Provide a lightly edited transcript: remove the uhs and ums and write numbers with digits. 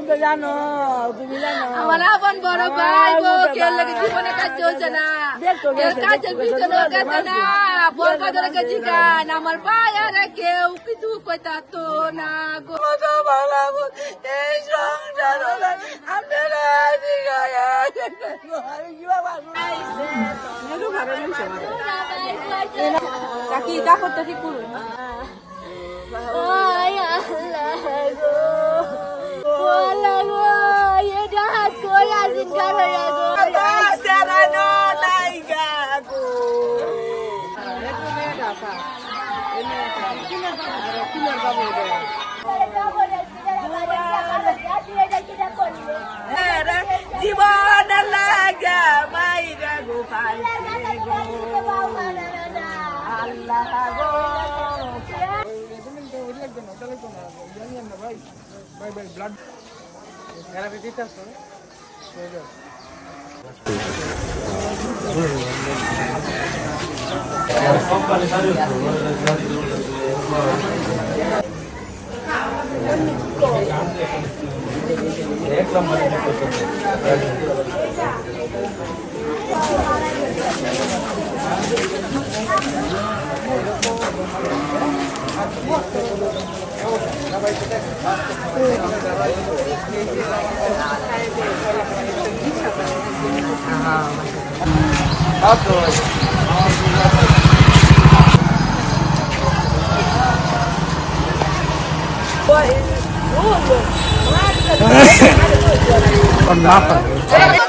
তো জানো, তুমি জানো আমার আপন বড় ভাই গো, কেউ লাগে জীবনে কাজ চলছে না, কাজের পিছনে গেছে না, বরবাদের কাছে গান আমার ভাই আর কেউ কিছু কইতা তো না গো। এই সংসার আপনারা কাকি কাপড়টা ঠিক করুন। জীবন লাগা মাইরা গো আল্লাহ গো ব্লাড থেরাপি দিতে আসো Con mapa.